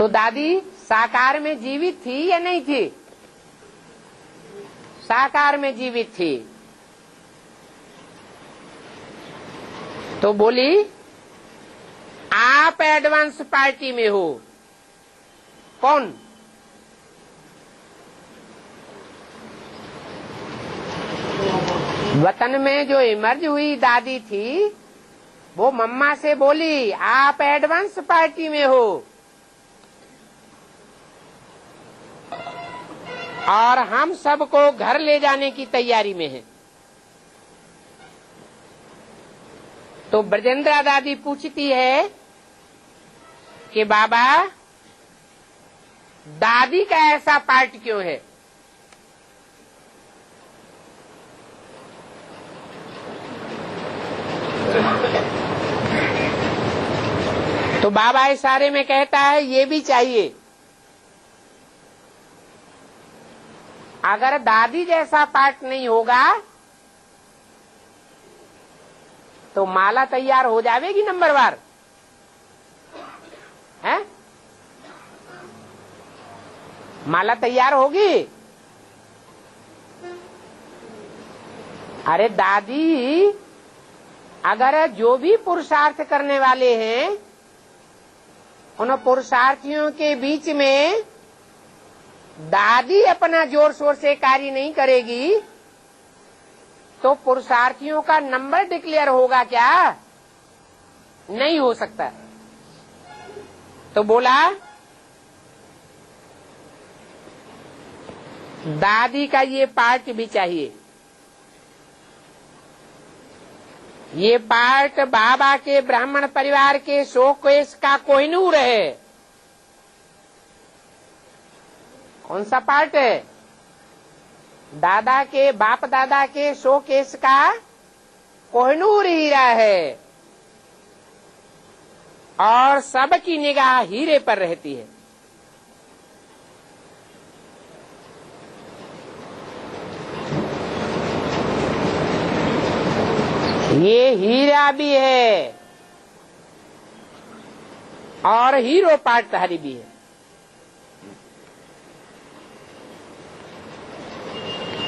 तो दादी साकार में जीवित थी या नहीं थी? साकार में जीवित थी। तो बोली आप एडवांस पार्टी में हो। कौन? वतन में जो इमर्ज हुई दादी थी वो मम्मा से बोली आप एडवांस पार्टी में हो और हम सबको घर ले जाने की तैयारी में हैं। तो ब्रजेंद्रा दादी पूछती है कि बाबा दादी का ऐसा पार्ट क्यों है? तो बाबा इशारे में कहता है ये भी चाहिए। अगर दादी जैसा पाठ नहीं होगा तो माला तैयार हो जाएगी नंबरवार है? माला तैयार होगी? अरे दादी अगर जो भी पुरुषार्थ करने वाले हैं उन पुरुषार्थियों के बीच में दादी अपना जोर शोर से कार्य नहीं करेगी तो पुरुषार्थियों का नंबर डिक्लेयर होगा क्या? नहीं हो सकता। तो बोला दादी का ये पार्ट भी चाहिए। ये पार्ट बाबा के ब्राह्मण परिवार के शोकेस का कोहिनूर है। कौन सा पार्ट है? दादा के बाप दादा के शोकेस का कोहिनूर हीरा है और सबकी निगाह हीरे पर रहती है। ये हीरा भी है और हीरो पार्टधारी भी है।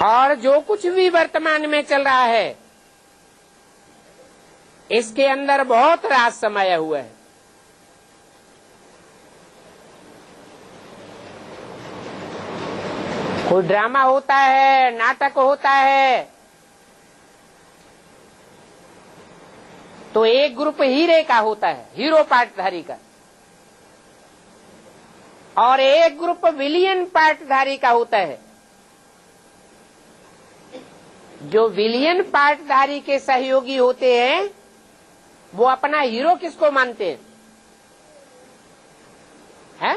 और जो कुछ भी वर्तमान में चल रहा है इसके अंदर बहुत राज समाया हुआ है। कोई ड्रामा होता है, नाटक होता है तो एक ग्रुप हीरे का होता है, हीरो पार्टधारी का, और एक ग्रुप विलियन पार्टधारी का होता है। जो विलियन पार्टधारी के सहयोगी होते हैं वो अपना हीरो किसको मानते हैं? है?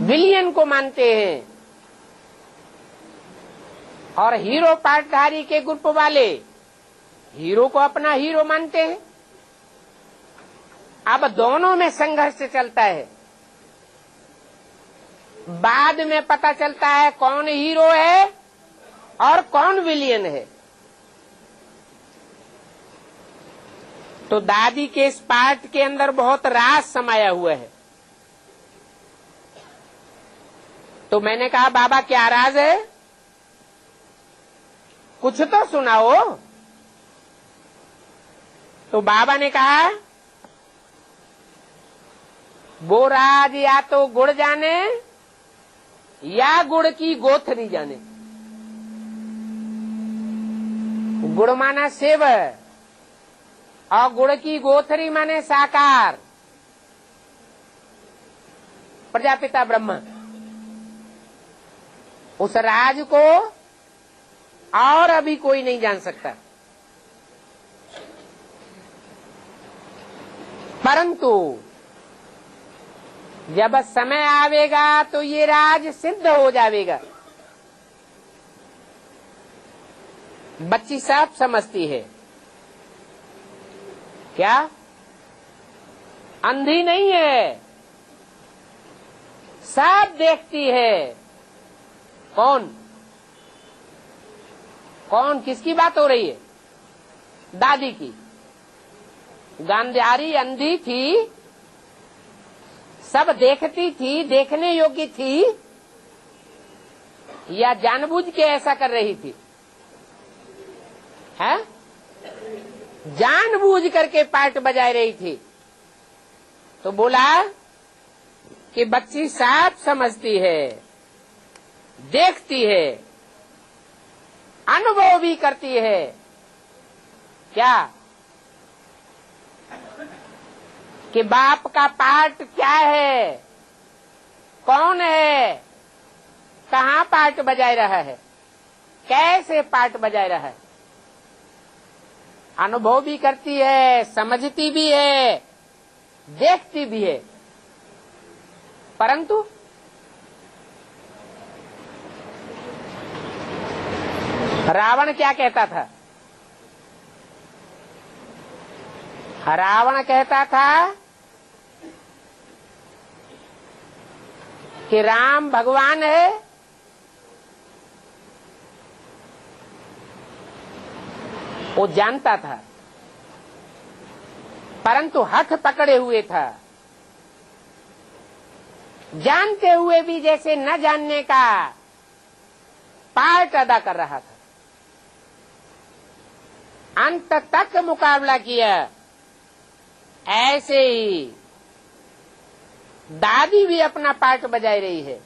विलियन को मानते हैं। और हीरो पार्टधारी के ग्रुप वाले हीरो को अपना हीरो मानते हैं। अब दोनों में संघर्ष चलता है। बाद में पता चलता है कौन हीरो है और कौन विलियन है। तो दादी के इस पार्ट के अंदर बहुत राज समाया हुआ है। तो मैंने कहा बाबा क्या राज है? कुछ तो सुनाओ। तो बाबा ने कहा वो राज या तो गुड़ जाने या गुड़ की गोथरी जाने। गुड़ माना सेव और गुड़ की गोथरी माने साकार, प्रजापिता ब्रह्मा। उस राज को और अभी कोई नहीं जान सकता। परंतु जब समय आवेगा तो ये राज सिद्ध हो जाएगा। बच्ची साफ समझती है क्या? अंधी नहीं है, साफ देखती है। कौन कौन किसकी बात हो रही है? दादी की। गांधारी अंधी थी सब देखती थी, देखने योग्य थी, या जानबूझ के ऐसा कर रही थी? है जानबूझ करके पार्ट बजा रही थी। तो बोला कि बच्ची साफ समझती है, देखती है, अनुभव भी करती है। क्या कि बाप का पार्ट क्या है, कौन है, कहाँ पार्ट बजाय रहा है, कैसे पार्ट बजाय रहा है। अनुभव भी करती है, समझती भी है, देखती भी है। परंतु रावण क्या कहता था? रावण कहता था कि राम भगवान है, वो जानता था, परंतु हाथ पकड़े हुए था, जानते हुए भी जैसे न जानने का पार्ट अदा कर रहा था। अंत तक मुकाबला किया। ऐसे ही दादी भी अपना पार्ट बजाई रही है।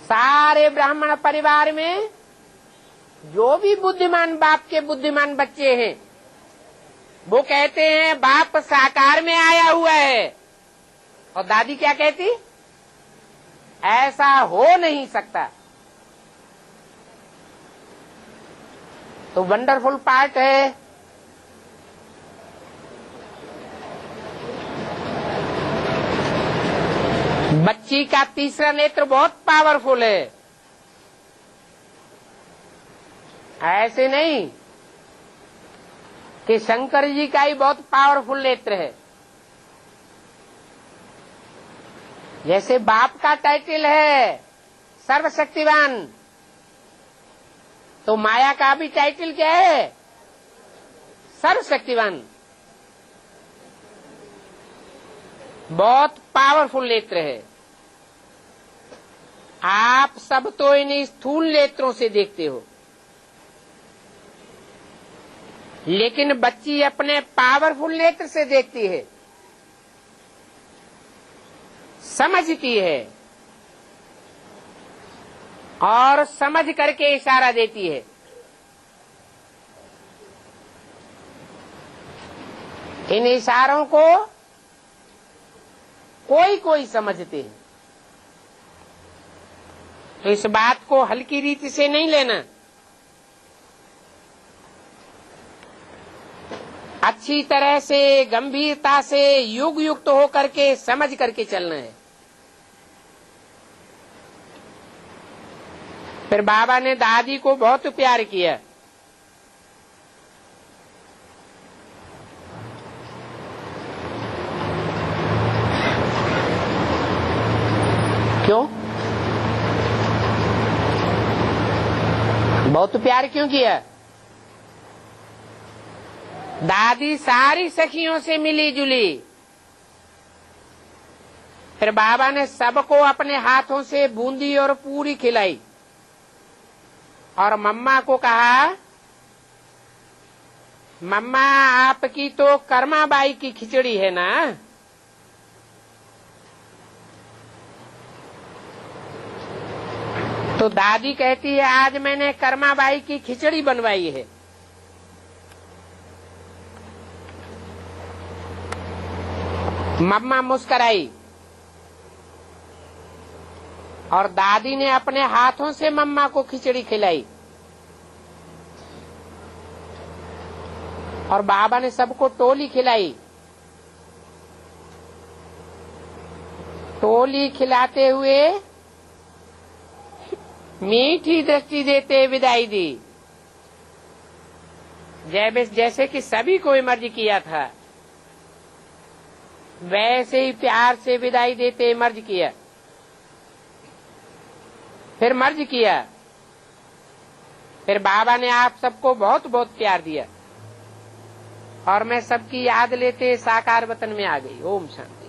सारे ब्राह्मण परिवार में जो भी बुद्धिमान बाप के बुद्धिमान बच्चे हैं, वो कहते हैं बाप साकार में आया हुआ है, और दादी क्या कहती? ऐसा हो नहीं सकता। तो वंडरफुल पार्ट है। बच्ची का तीसरा नेत्र बहुत पावरफुल है। ऐसे नहीं कि शंकर जी का ही बहुत पावरफुल नेत्र है। जैसे बाप का टाइटल है सर्वशक्तिवान, तो माया का भी टाइटल क्या है? सर्वशक्तिवान। बहुत पावरफुल नेत्र है। आप सब तो इन स्थूल नेत्रों से देखते हो, लेकिन बच्ची अपने पावरफुल नेत्र से देखती है, समझती है, और समझ करके इशारा देती है। इन इशारों को कोई कोई समझते हैं। तो इस बात को हल्की रीति से नहीं लेना, अच्छी तरह से गंभीरता से युग युक्त होकर के समझ करके चलना है। फिर बाबा ने दादी को बहुत प्यार किया। क्यों? बहुत प्यार क्यों किया? दादी सारी सखियों से मिली जुली। फिर बाबा ने सबको अपने हाथों से बूंदी और पूरी खिलाई, और मम्मा को कहा, मम्मा आपकी तो कर्माबाई की खिचड़ी है ना। तो दादी कहती है, आज मैंने कर्माबाई की खिचड़ी बनवाई है। मम्मा मुस्कराई, और दादी ने अपने हाथों से मम्मा को खिचड़ी खिलाई, और बाबा ने सबको टोली खिलाई। टोली खिलाते हुए मीठी दृष्टि देते विदाई दी, जैसे कि सभी को मर्ज किया था, वैसे ही प्यार से विदाई देते मर्ज किया। फिर मर्ज किया। फिर बाबा ने आप सबको बहुत बहुत प्यार दिया, और मैं सबकी याद लेते साकार वतन में आ गई। ओम शांति।